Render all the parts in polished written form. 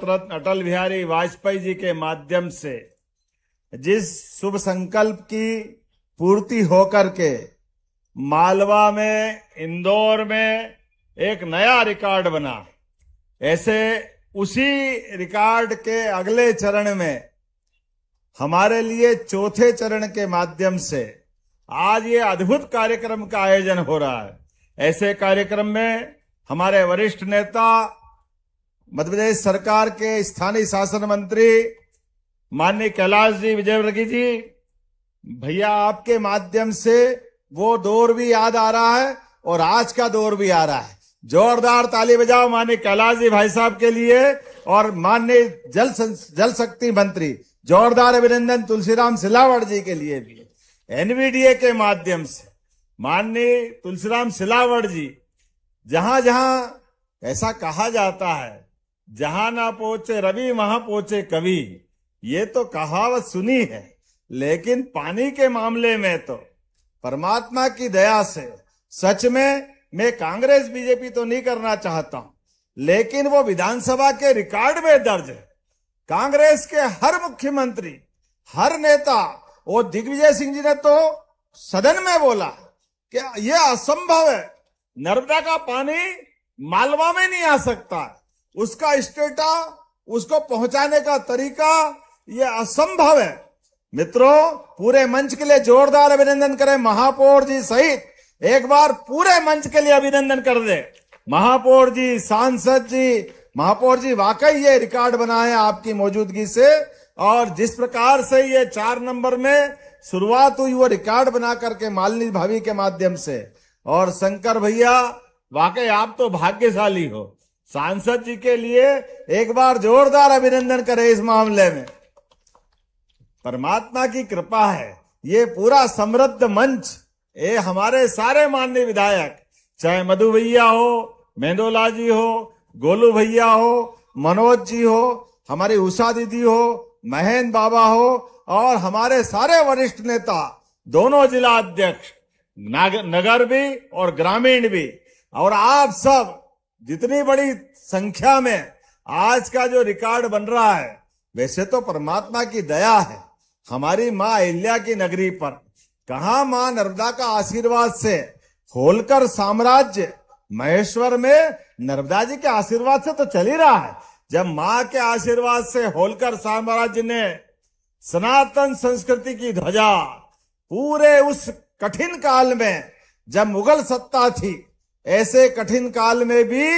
भारत रत्न अटल बिहारी वाजपेयी जी के माध्यम से जिस शुभ संकल्प की पूर्ति होकर के मालवा में, इंदौर में एक नया रिकॉर्ड बना, ऐसे उसी रिकॉर्ड के अगले चरण में हमारे लिए चौथे चरण के माध्यम से आज ये अद्भुत कार्यक्रम का आयोजन हो रहा है। ऐसे कार्यक्रम में हमारे वरिष्ठ नेता, मध्य प्रदेश सरकार के स्थानीय शासन मंत्री माननीय कैलाश जी विजयवर्गीय जी, भैया आपके माध्यम से वो दौर भी याद आ रहा है और आज का दौर भी आ रहा है। जोरदार ताली बजाओ माननीय कैलाश जी भाई साहब के लिए। और माननीय जल शक्ति मंत्री, जोरदार अभिनंदन तुलसीराम सिलावट जी के लिए भी। एनवीडीए के माध्यम से माननीय तुलसीराम सिलावट जी, जहां जहां ऐसा कहा जाता है, जहां ना पहुंचे रवि वहां पहुंचे कवि, ये तो कहावत सुनी है, लेकिन पानी के मामले में तो परमात्मा की दया से सच में मैं कांग्रेस बीजेपी तो नहीं करना चाहता हूं, लेकिन वो विधानसभा के रिकॉर्ड में दर्ज है। कांग्रेस के हर मुख्यमंत्री, हर नेता और दिग्विजय सिंह जी ने तो सदन में बोला कि यह असंभव है, नर्मदा का पानी मालवा में नहीं आ सकता, उसका स्टेटा, उसको पहुंचाने का तरीका यह असंभव है। मित्रों, पूरे मंच के लिए जोरदार अभिनंदन करें महापौर जी सहित, एक बार पूरे मंच के लिए अभिनंदन कर दे। महापौर जी, सांसद जी, महापौर जी, वाकई ये रिकॉर्ड बना है आपकी मौजूदगी से। और जिस प्रकार से ये 4 नंबर में शुरुआत हुई, वो रिकॉर्ड बना करके मालिनी भाभी के माध्यम से। और शंकर भैया, वाकई आप तो भाग्यशाली हो। सांसद जी के लिए एक बार जोरदार अभिनंदन करें इस मामले में। परमात्मा की कृपा है, ये पूरा समृद्ध मंच, ये हमारे सारे माननीय विधायक, चाहे मधु भैया हो, मेंदोला जी हो, गोलू भैया हो, मनोज जी हो, हमारी उषा दीदी हो, महेंद्र बाबा हो, और हमारे सारे वरिष्ठ नेता, दोनों जिला अध्यक्ष, नगर भी और ग्रामीण भी, और आप सब जितनी बड़ी संख्या में आज का जो रिकॉर्ड बन रहा है, वैसे तो परमात्मा की दया है हमारी मां अहिल्या की नगरी पर। कहा मां नर्मदा का आशीर्वाद से होलकर साम्राज्य महेश्वर में नर्मदा जी के आशीर्वाद से तो चल ही रहा है। जब मां के आशीर्वाद से होलकर साम्राज्य ने सनातन संस्कृति की ध्वजा पूरे उस कठिन काल में, जब मुगल सत्ता थी, ऐसे कठिन काल में भी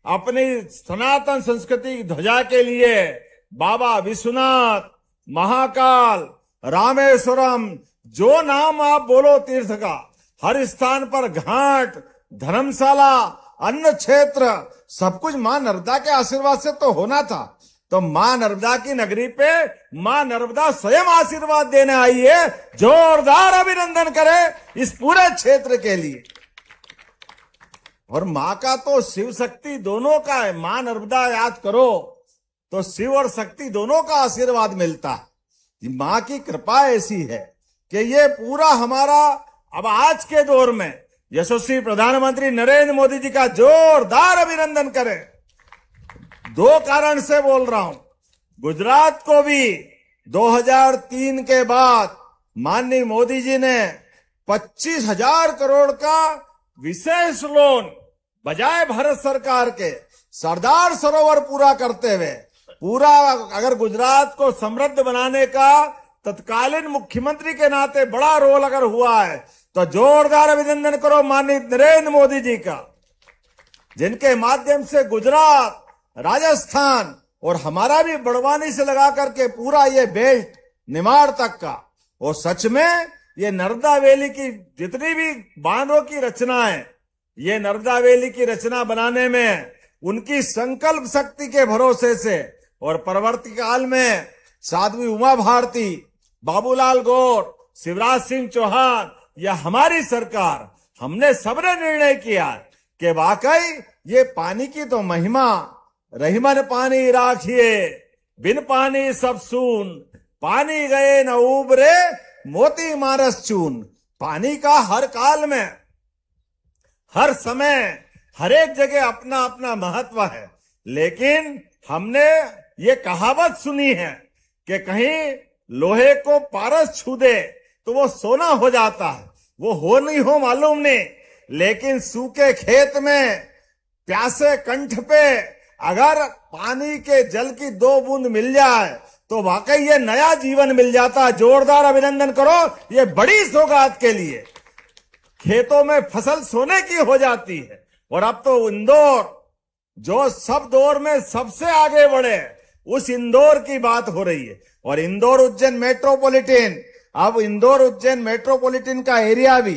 अपनी सनातन संस्कृति की ध्वजा के लिए बाबा विश्वनाथ, महाकाल, रामेश्वरम, जो नाम आप बोलो तीर्थ का, हर स्थान पर घाट, धर्मशाला, अन्न क्षेत्र, सब कुछ मां नर्मदा के आशीर्वाद से तो होना था। तो मां नर्मदा की नगरी पे मां नर्मदा स्वयं आशीर्वाद देने आई है। जोरदार अभिनंदन करें इस पूरे क्षेत्र के लिए। और मां का तो शिव शक्ति दोनों का है। मां नर्मदा याद करो तो शिव और शक्ति दोनों का आशीर्वाद मिलता है। मां की कृपा ऐसी है कि ये पूरा हमारा, अब आज के दौर में यशस्वी प्रधानमंत्री नरेंद्र मोदी जी का जोरदार अभिनंदन करें। 2 कारण से बोल रहा हूं। गुजरात को भी 2003 के बाद माननीय मोदी जी ने 25,000 करोड़ का विशेष लोन बजाय भारत सरकार के सरदार सरोवर पूरा करते हुए, पूरा अगर गुजरात को समृद्ध बनाने का तत्कालीन मुख्यमंत्री के नाते बड़ा रोल अगर हुआ है, तो जोरदार अभिनंदन करो माननीय नरेंद्र मोदी जी का, जिनके माध्यम से गुजरात, राजस्थान और हमारा भी बड़वानी से लगा करके पूरा ये बेल्ट निमाड़ तक का, और सच में ये नर्मदा वैली की जितनी भी बांधों की रचना है, ये नर्मदा वैली की रचना बनाने में उनकी संकल्प शक्ति के भरोसे से, और परवर्ती काल में साध्वी उमा भारती, बाबूलाल गौर, शिवराज सिंह चौहान, या हमारी सरकार, हमने सबने निर्णय किया कि वाकई ये पानी की तो महिमा, रहीमन पानी राखिए, बिन पानी सब सून, पानी गए न उबरे, मोती मारस चून। पानी का हर काल में, हर समय, हर एक जगह अपना अपना महत्व है, लेकिन हमने ये कहावत सुनी है कि कहीं लोहे को पारस छू दे तो वो सोना हो जाता है। वो हो नहीं हो मालूम नहीं, लेकिन सूखे खेत में प्यासे कंठ पे अगर पानी के जल की 2 बूंद मिल जाए तो वाकई ये नया जीवन मिल जाता है। जोरदार अभिनंदन करो ये बड़ी सौगात के लिए। खेतों में फसल सोने की हो जाती है। और अब तो इंदौर जो सब दौर में सबसे आगे बढ़े, उस इंदौर की बात हो रही है। और इंदौर उज्जैन मेट्रोपॉलिटन, अब इंदौर उज्जैन मेट्रोपॉलिटन का एरिया भी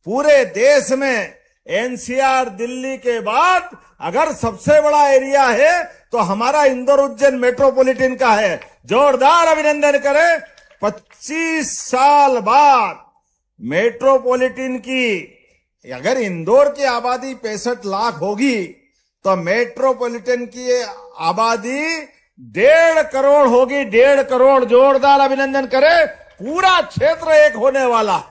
पूरे देश में एनसीआर दिल्ली के बाद अगर सबसे बड़ा एरिया है तो हमारा इंदौर उज्जैन मेट्रोपॉलिटन का है। जोरदार अभिनंदन करें। 25 साल बाद मेट्रोपॉलिटन की, अगर इंदौर की आबादी 65 लाख होगी तो मेट्रोपॉलिटन की आबादी 1.5 करोड़ होगी। 1.5 करोड़। जोरदार अभिनंदन करें। पूरा क्षेत्र एक होने वाला है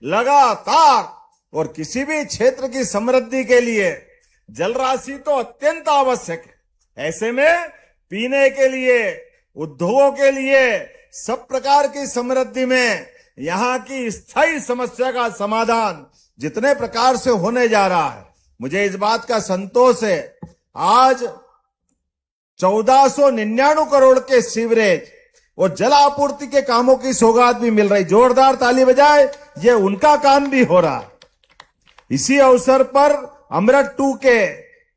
लगातार। और किसी भी क्षेत्र की समृद्धि के लिए जल राशि तो अत्यंत आवश्यक है। ऐसे में पीने के लिए, उद्योगों के लिए, सब प्रकार की समृद्धि में यहाँ की स्थायी समस्या का समाधान जितने प्रकार से होने जा रहा है, मुझे इस बात का संतोष है। आज 1499 करोड़ के सीवरेज और जल आपूर्ति के कामों की सौगात भी मिल रही। जोरदार ताली बजाए, ये उनका काम भी हो रहा है। इसी अवसर पर अमृत 2 के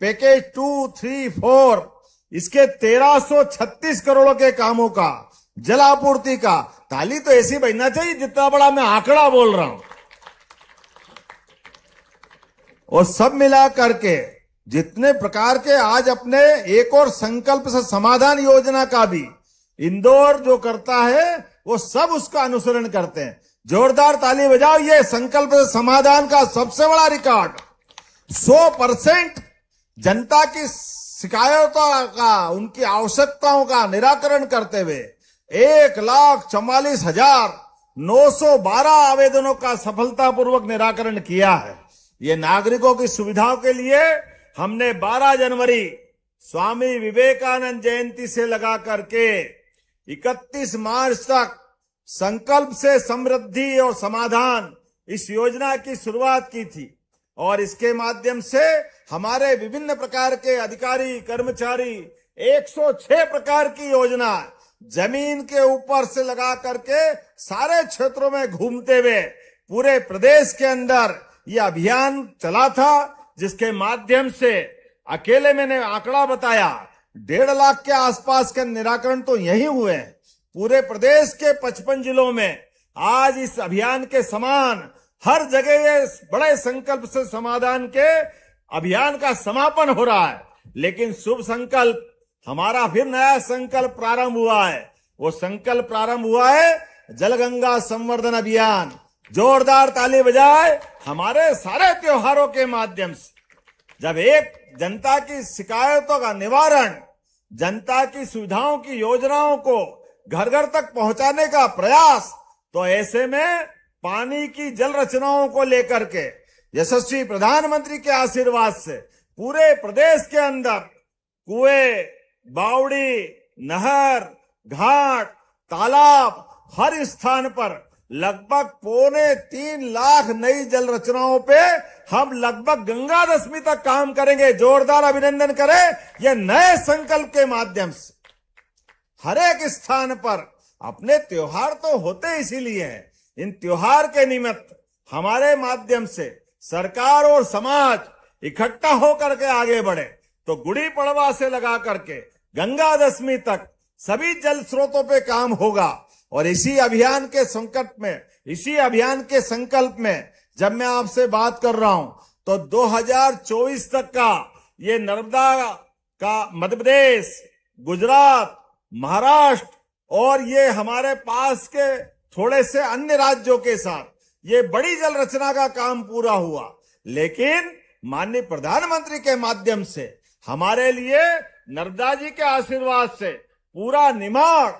पैकेज 2, 3, 4 इसके 1336 करोड़ के कामों का, जल आपूर्ति का, ताली तो ऐसी बजना चाहिए जितना बड़ा मैं आंकड़ा बोल रहा हूं। और सब मिला करके जितने प्रकार के आज अपने एक और संकल्प से समाधान योजना का भी इंदौर जो करता है वो सब उसका अनुसरण करते हैं। जोरदार ताली बजाओ। ये संकल्प से समाधान का सबसे बड़ा रिकॉर्ड। 100% जनता की शिकायतों का, उनकी आवश्यकताओं का निराकरण करते हुए 1,44,912 आवेदनों का सफलतापूर्वक निराकरण किया है। ये नागरिकों की सुविधाओं के लिए हमने 12 जनवरी स्वामी विवेकानंद जयंती से लगा करके 31 मार्च तक संकल्प से समृद्धि और समाधान इस योजना की शुरुआत की थी। और इसके माध्यम से हमारे विभिन्न प्रकार के अधिकारी, कर्मचारी 106 प्रकार की योजना जमीन के ऊपर से लगा करके सारे क्षेत्रों में घूमते हुए पूरे प्रदेश के अंदर ये अभियान चला था, जिसके माध्यम से अकेले मैंने आंकड़ा बताया 1.5 लाख के आसपास के निराकरण तो यही हुए हैं। पूरे प्रदेश के 55 जिलों में आज इस अभियान के समान हर जगह ये बड़े संकल्प से समाधान के अभियान का समापन हो रहा है। लेकिन शुभ संकल्प, हमारा फिर नया संकल्प प्रारंभ हुआ है। वो संकल्प प्रारंभ हुआ है जलगंगा संवर्धन अभियान। जोरदार ताली बजाए। हमारे सारे त्योहारों के माध्यम से जब एक जनता की शिकायतों का निवारण, जनता की सुविधाओं की योजनाओं को घर घर तक पहुंचाने का प्रयास, तो ऐसे में पानी की जल रचनाओं को लेकर के यशस्वी प्रधानमंत्री के आशीर्वाद से पूरे प्रदेश के अंदर कुएं, बावड़ी, नहर, घाट, तालाब, हर स्थान पर लगभग 2.25 लाख नई जल रचनाओं पे हम लगभग गंगा दशमी तक काम करेंगे। जोरदार अभिनंदन करें। यह नए संकल्प के माध्यम से हर एक स्थान पर अपने त्योहार तो होते इसीलिए हैं। इन त्योहार के निमित्त हमारे माध्यम से सरकार और समाज इकट्ठा होकर के आगे बढ़े। तो गुड़ी पड़वा से लगा करके गंगा दशमी तक सभी जल स्रोतों पे काम होगा। और इसी अभियान के संकट में, इसी अभियान के संकल्प में जब मैं आपसे बात कर रहा हूं तो 2024 तक का ये नर्मदा का मध्य प्रदेश, गुजरात, महाराष्ट्र और ये हमारे पास के थोड़े से अन्य राज्यों के साथ ये बड़ी जल रचना का काम पूरा हुआ। लेकिन माननीय प्रधानमंत्री के माध्यम से हमारे लिए नर्मदा जी के आशीर्वाद से पूरा निमाड़,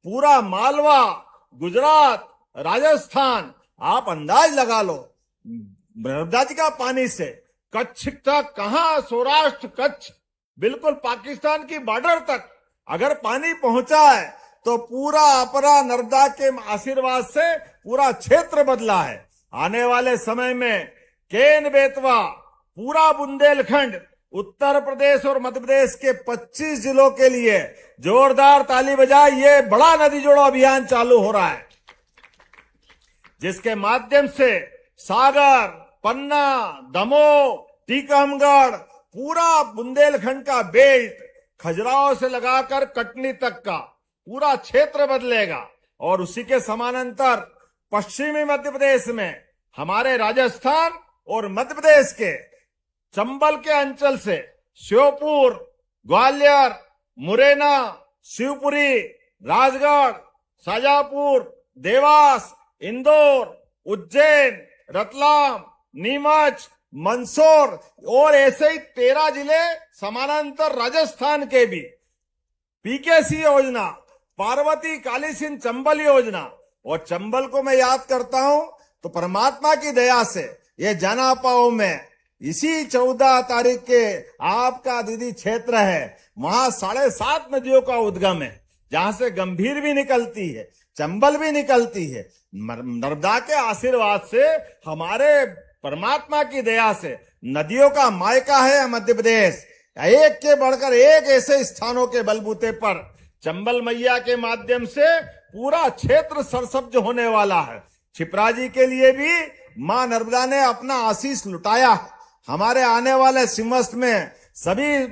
पूरा मालवा, गुजरात, राजस्थान, आप अंदाज लगा लो नर्मदा जी का पानी से कच्छ तक, कहां सौराष्ट्र, कच्छ, बिल्कुल पाकिस्तान की बॉर्डर तक अगर पानी पहुंचा है तो पूरा अपरा नर्मदा के आशीर्वाद से पूरा क्षेत्र बदला है। आने वाले समय में केन बेतवा, पूरा बुंदेलखंड, उत्तर प्रदेश और मध्य प्रदेश के 25 जिलों के लिए जोरदार ताली बजाए, ये बड़ा नदी जोड़ो अभियान चालू हो रहा है, जिसके माध्यम से सागर, पन्ना, दमोह, टीकमगढ़, पूरा बुंदेलखंड का बेल्ट, खजुराहो से लगाकर कटनी तक का पूरा क्षेत्र बदलेगा। और उसी के समानांतर पश्चिमी मध्य प्रदेश में हमारे राजस्थान और मध्य प्रदेश के चंबल के अंचल से श्योपुर, ग्वालियर, मुरैना, शिवपुरी, राजगढ़, शाजापुर, देवास, इंदौर, उज्जैन, रतलाम, नीमच, मंदसौर और ऐसे ही 13 जिले समानांतर राजस्थान के भी पीकेसी योजना, पार्वती काली सिंह चंबल योजना। और चंबल को मैं याद करता हूं तो परमात्मा की दया से ये जनापाओ में इसी 14 तारीख के आपका दीदी क्षेत्र है, वहां 7.5 नदियों का उद्गम है, जहां से गंभीर भी निकलती है, चंबल भी निकलती है। नर्मदा के आशीर्वाद से, हमारे परमात्मा की दया से नदियों का मायका है मध्य प्रदेश। एक के बढ़कर एक ऐसे स्थानों के बलबूते पर चंबल मैया के माध्यम से पूरा क्षेत्र सरसब्ज होने वाला है। क्षिप्रा जी के लिए भी मां नर्मदा ने अपना आशीष लुटाया है। हमारे आने वाले सिंहस्थ में सभी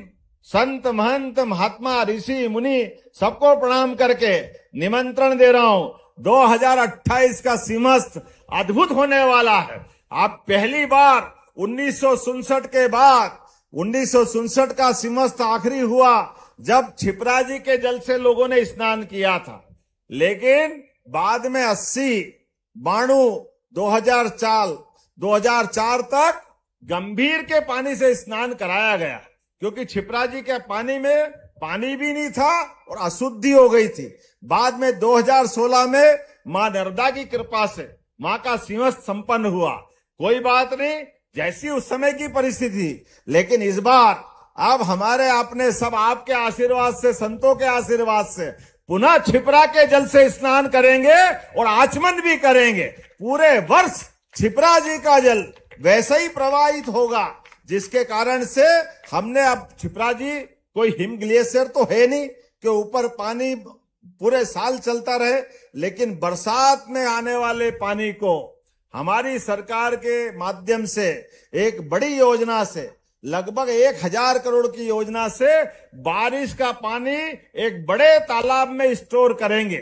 संत, महंत, महात्मा, ऋषि, मुनि सबको प्रणाम करके निमंत्रण दे रहा हूं। 2028 का सिंहस्थ अद्भुत होने वाला है। आप पहली बार 1967 के बाद 1967 का सिंहस्थ आखिरी हुआ जब क्षिप्रा जी के जल से लोगों ने स्नान किया था, लेकिन बाद में 80, 92, 2004 तक गंभीर के पानी से स्नान कराया गया, क्योंकि क्षिप्रा जी के पानी में पानी भी नहीं था और अशुद्धि हो गई थी। बाद में 2016 में मां नर्मदा की कृपा से मां का सिंहस्थ संपन्न हुआ। कोई बात नहीं, जैसी उस समय की परिस्थिति, लेकिन इस बार अब हमारे आपने सब आपके आशीर्वाद से, संतों के आशीर्वाद से पुनः क्षिप्रा के जल से स्नान करेंगे और आचमन भी करेंगे। पूरे वर्ष क्षिप्रा जी का जल वैसे ही प्रवाहित होगा, जिसके कारण से हमने अब क्षिप्रा जी, कोई हिम ग्लेशियर तो है नहीं कि ऊपर पानी पूरे साल चलता रहे, लेकिन बरसात में आने वाले पानी को हमारी सरकार के माध्यम से एक बड़ी योजना से, लगभग 1000 करोड़ की योजना से बारिश का पानी एक बड़े तालाब में स्टोर करेंगे,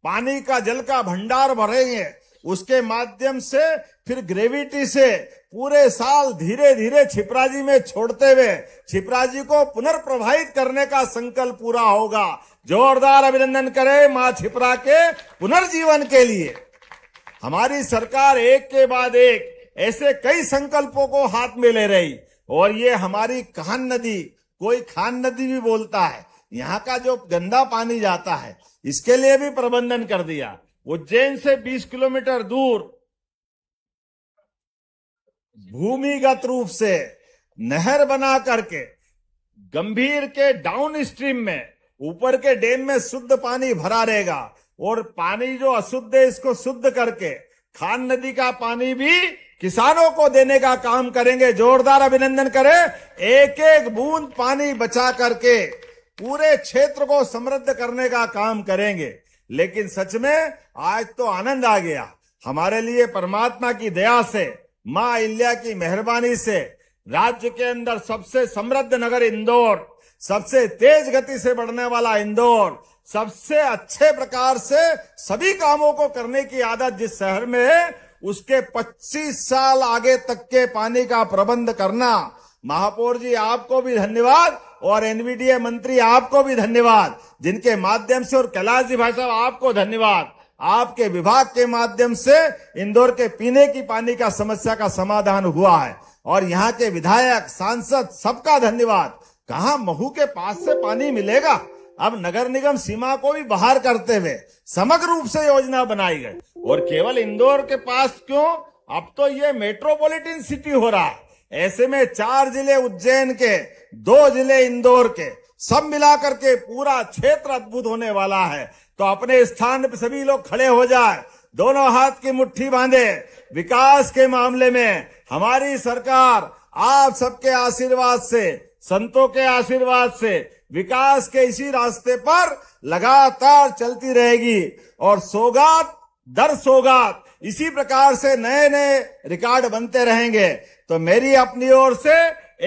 पानी का जल का भंडार भरेंगे। उसके माध्यम से फिर ग्रेविटी से पूरे साल धीरे धीरे क्षिप्रा जी में छोड़ते हुए क्षिप्रा जी को पुनर्प्रवाहित करने का संकल्प पूरा होगा। जोरदार अभिनंदन करें मां क्षिप्रा के पुनर्जीवन के लिए। हमारी सरकार एक के बाद एक ऐसे कई संकल्पों को हाथ में ले रही, और ये हमारी कान नदी, कोई खान नदी भी बोलता है, यहाँ का जो गंदा पानी जाता है, इसके लिए भी प्रबंधन कर दिया। उज्जैन से 20 किलोमीटर दूर भूमिगत रूप से नहर बना करके गंभीर के डाउन स्ट्रीम में, ऊपर के डैम में शुद्ध पानी भरा रहेगा, और पानी जो अशुद्ध है इसको शुद्ध करके खान नदी का पानी भी किसानों को देने का काम करेंगे। जोरदार अभिनंदन करें। एक एक बूंद पानी बचा करके पूरे क्षेत्र को समृद्ध करने का काम करेंगे। लेकिन सच में आज तो आनंद आ गया हमारे लिए, परमात्मा की दया से, मां अहिल्या की मेहरबानी से। राज्य के अंदर सबसे समृद्ध नगर इंदौर, सबसे तेज गति से बढ़ने वाला इंदौर, सबसे अच्छे प्रकार से सभी कामों को करने की आदत जिस शहर में है, उसके 25 साल आगे तक के पानी का प्रबंध करना। महापौर जी आपको भी धन्यवाद, और एनवीडीए मंत्री आपको भी धन्यवाद, जिनके माध्यम से, और कैलाश जी भाई साहब आपको धन्यवाद, आपके विभाग के माध्यम से इंदौर के पीने की पानी का समस्या का समाधान हुआ है। और यहाँ के विधायक, सांसद, सबका धन्यवाद। कहाँ महू के पास से पानी मिलेगा, अब नगर निगम सीमा को भी बाहर करते हुए समग्र रूप से योजना बनाई गई। और केवल इंदौर के पास क्यों, अब तो ये मेट्रोपॉलिटन सिटी हो रहा है। ऐसे में 4 जिले उज्जैन के, 2 जिले इंदौर के, सब मिला करके पूरा क्षेत्र अद्भुत होने वाला है। तो अपने स्थान पे सभी लोग खड़े हो जाए, दोनों हाथ की मुट्ठी बांधे। विकास के मामले में हमारी सरकार आप सबके आशीर्वाद से, संतों के आशीर्वाद से विकास के इसी रास्ते पर लगातार चलती रहेगी और सौगात दर सौगात इसी प्रकार से नए नए रिकॉर्ड बनते रहेंगे। तो मेरी अपनी ओर से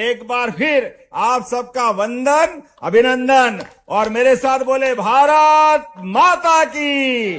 एक बार फिर आप सबका वंदन, अभिनंदन, और मेरे साथ बोले भारत माता की।